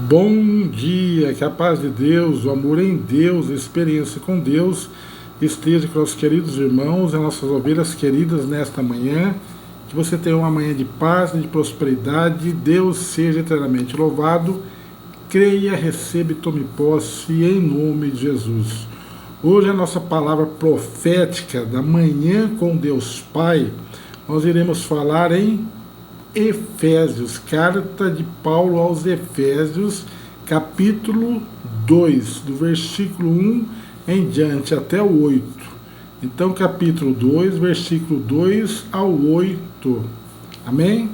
Bom dia, que a paz de Deus, o amor em Deus, a experiência com Deus esteja com os queridos irmãos e nossas ovelhas queridas nesta manhã. Que você tenha uma manhã de paz, de prosperidade, Deus seja eternamente louvado. Creia, receba e tome posse em nome de Jesus. Hoje a nossa palavra profética da manhã com Deus Pai, nós iremos falar em Efésios, carta de Paulo aos Efésios, capítulo 2, do versículo 1 em diante até o 8. Então, capítulo 2, versículo 2 ao 8. Amém?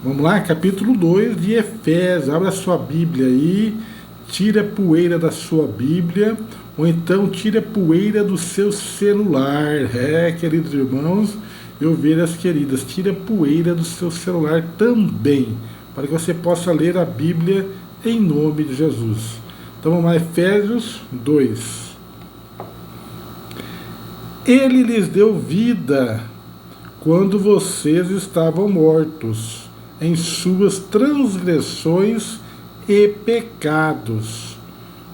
Vamos lá, capítulo 2 de Efésios. Abra a sua Bíblia aí, tira a poeira da sua Bíblia, ou então tira a poeira do seu celular. Queridos irmãos e ovelhas queridas, tira a poeira do seu celular também, para que você possa ler a Bíblia em nome de Jesus. Então vamos lá, Efésios 2. Ele lhes deu vida quando vocês estavam mortos em suas transgressões e pecados,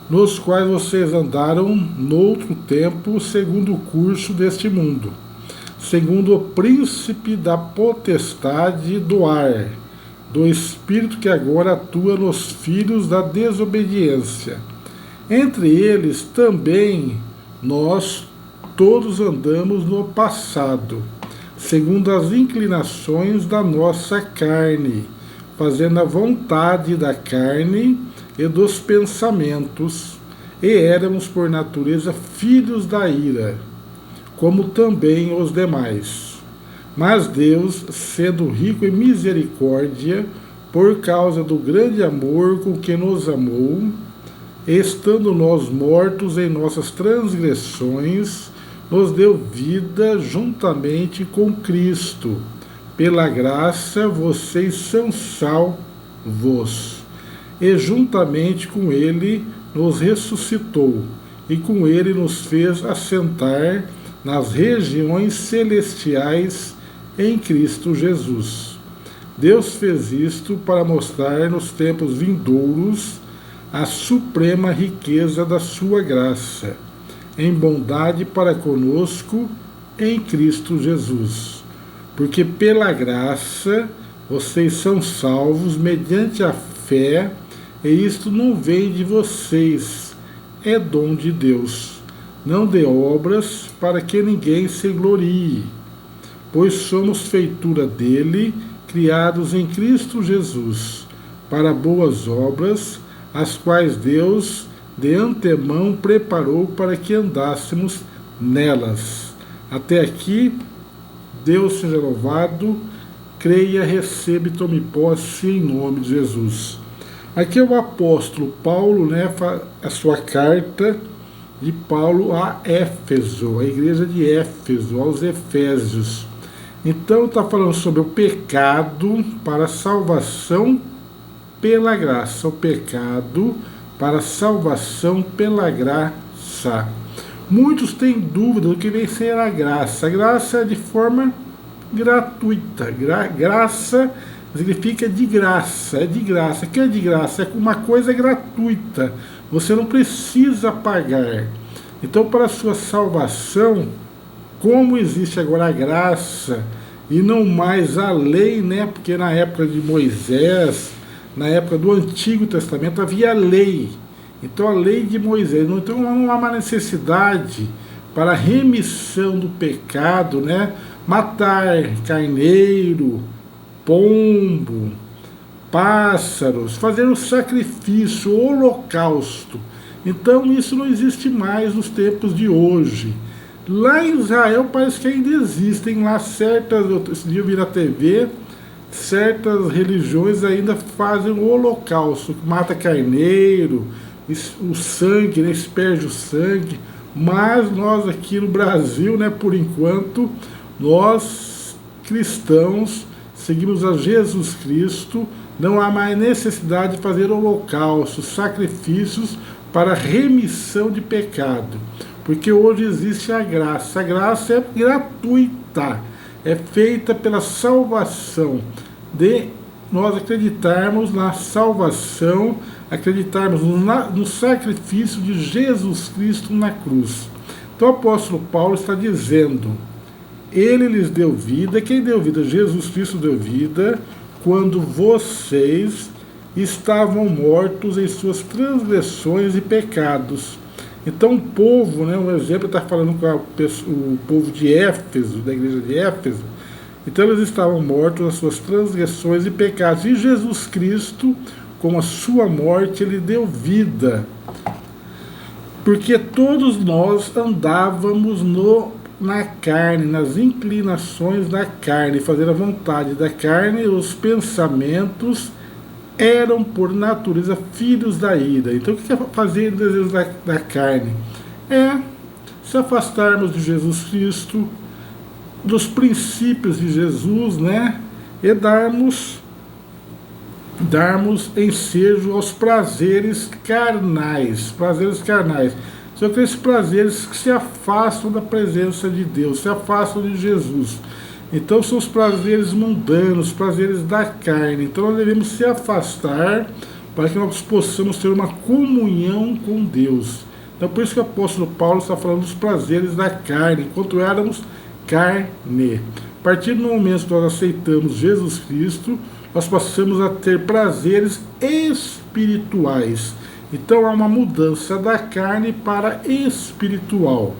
nos quais vocês andaram noutro tempo, segundo o curso deste mundo, segundo o príncipe da potestade do ar, do espírito que agora atua nos filhos da desobediência. Entre eles também nós todos andamos no passado, segundo as inclinações da nossa carne, fazendo a vontade da carne e dos pensamentos, e éramos por natureza filhos da ira, como também os demais. Mas Deus, sendo rico em misericórdia, por causa do grande amor com que nos amou, estando nós mortos em nossas transgressões, nos deu vida juntamente com Cristo. Pela graça vocês são salvos. E juntamente com Ele nos ressuscitou, e com Ele nos fez assentar nas regiões celestiais em Cristo Jesus. Deus fez isto para mostrar nos tempos vindouros a suprema riqueza da sua graça, em bondade para conosco em Cristo Jesus. Porque pela graça vocês são salvos mediante a fé, e isto não vem de vocês, é dom de Deus, não de obras, para que ninguém se glorie, pois somos feitura dele, criados em Cristo Jesus, para boas obras, as quais Deus de antemão preparou para que andássemos nelas. Até aqui, Deus seja louvado. Creia, receba e tome posse em nome de Jesus. Aqui é o apóstolo Paulo, a sua carta de Paulo a Éfeso, a igreja de Éfeso, aos Efésios. Então está falando sobre o pecado para a salvação pela graça, o pecado para a salvação pela graça. Muitos têm dúvida do que vem ser a graça. A graça é de forma gratuita. Graça significa de graça, é de graça. O que é de graça? É uma coisa gratuita. Você não precisa pagar. Então, para a sua salvação, como existe agora a graça e não mais a lei, porque na época de Moisés, na época do Antigo Testamento, havia lei. Então, a lei de Moisés. Então, não há uma necessidade para a remissão do pecado, matar carneiro, pombo, pássaros, fazer o sacrifício, o holocausto. Então isso não existe mais nos tempos de hoje. Lá em Israel parece que ainda existem lá esse dia eu vi na TV, certas religiões ainda fazem o holocausto, mata carneiro, o sangue, asperge o sangue. Mas nós aqui no Brasil, por enquanto, nós cristãos seguimos a Jesus Cristo, não há mais necessidade de fazer holocaustos, sacrifícios para remissão de pecado, porque hoje existe a graça. A graça é gratuita, é feita pela salvação de nós acreditarmos na salvação, acreditarmos no sacrifício de Jesus Cristo na cruz. Então o apóstolo Paulo está dizendo, ele lhes deu vida. Quem deu vida? Jesus Cristo deu vida quando vocês estavam mortos em suas transgressões e pecados. Então o povo, né, um exemplo, está falando com o povo de Éfeso, da igreja de Éfeso. Então eles estavam mortos nas suas transgressões e pecados. E Jesus Cristo, com a sua morte, ele deu vida. Porque todos nós andávamos na carne, nas inclinações da carne, fazer a vontade da carne. Os pensamentos eram por natureza filhos da ira. Então o que é fazer desejos da carne? É se afastarmos de Jesus Cristo, dos princípios de Jesus, né? E darmos ensejo aos prazeres carnais. São aqueles prazeres que se afastam da presença de Deus, se afastam de Jesus. Então são os prazeres mundanos, os prazeres da carne. Então nós devemos se afastar para que nós possamos ter uma comunhão com Deus. Então por isso que o apóstolo Paulo está falando dos prazeres da carne, enquanto éramos carne. A partir do momento que nós aceitamos Jesus Cristo, nós passamos a ter prazeres espirituais. Então há uma mudança da carne para espiritual.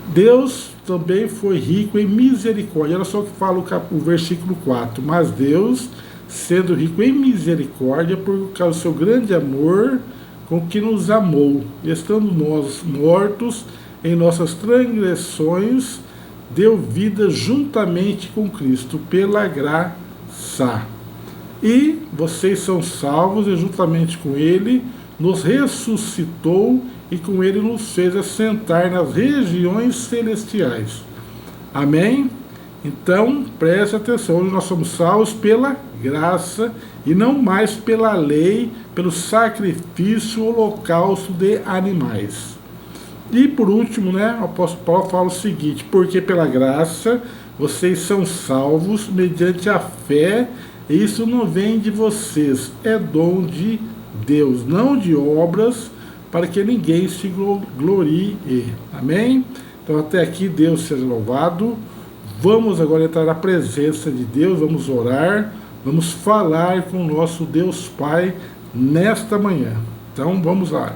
Deus também foi rico em misericórdia. Olha só o que fala o versículo 4. Mas Deus, sendo rico em misericórdia, por causa do seu grande amor, com que nos amou, estando nós mortos em nossas transgressões, deu vida juntamente com Cristo, pela graça. E vocês são salvos, e juntamente com Ele nos ressuscitou, e com Ele nos fez assentar nas regiões celestiais. Amém? Então, preste atenção, hoje nós somos salvos pela graça, e não mais pela lei, pelo sacrifício, holocausto de animais. E por último, né, o apóstolo Paulo fala o seguinte: porque pela graça vocês são salvos mediante a fé, e isso não vem de vocês, é dom de Deus, não de obras, para que ninguém se glorie. Amém? Então até aqui Deus seja louvado. Vamos agora entrar na presença de Deus, vamos orar, vamos falar com o nosso Deus Pai nesta manhã. Então vamos lá.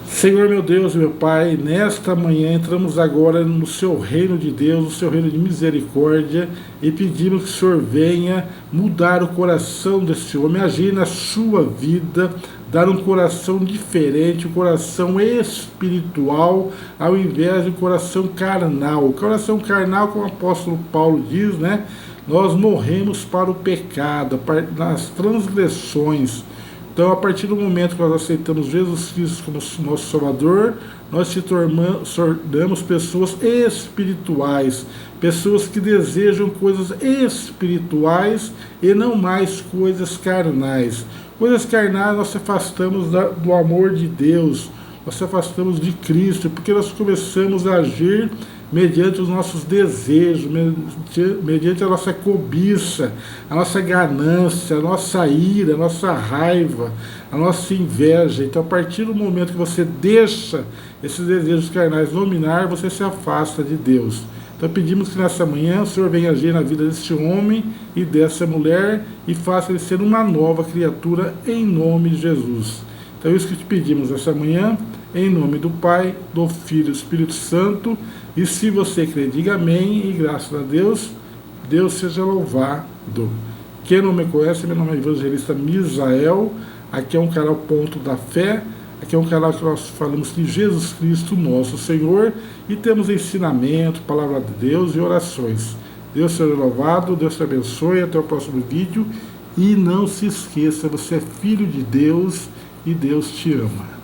Senhor meu Deus, meu Pai, nesta manhã entramos agora no seu reino de Deus, no seu reino de misericórdia, e pedimos que o Senhor venha mudar o coração desse homem, agir na sua vida, dar um coração diferente, um coração espiritual, ao invés de um coração carnal. O coração carnal, como o apóstolo Paulo diz, né? Nós morremos para o pecado, nas transgressões. Então, a partir do momento que nós aceitamos Jesus Cristo como nosso Salvador, nós se tornamos pessoas espirituais, pessoas que desejam coisas espirituais e não mais coisas carnais. Coisas carnais nós se afastamos do amor de Deus, nós se afastamos de Cristo, porque nós começamos a agir mediante os nossos desejos, mediante a nossa cobiça, a nossa ganância, a nossa ira, a nossa raiva, a nossa inveja. Então, a partir do momento que você deixa esses desejos carnais dominar, você se afasta de Deus. Então, pedimos que nessa manhã o Senhor venha agir na vida desse homem e dessa mulher e faça ele ser uma nova criatura em nome de Jesus. Então, é isso que te pedimos nessa manhã, em nome do Pai, do Filho e do Espírito Santo. E se você crê, diga amém, e graças a Deus, Deus seja louvado. Quem não me conhece, meu nome é Evangelista Misael, aqui é um canal Ponto da Fé, aqui é um canal que nós falamos de Jesus Cristo, nosso Senhor, e temos ensinamento, palavra de Deus e orações. Deus seja louvado, Deus te abençoe, até o próximo vídeo, e não se esqueça, você é filho de Deus e Deus te ama.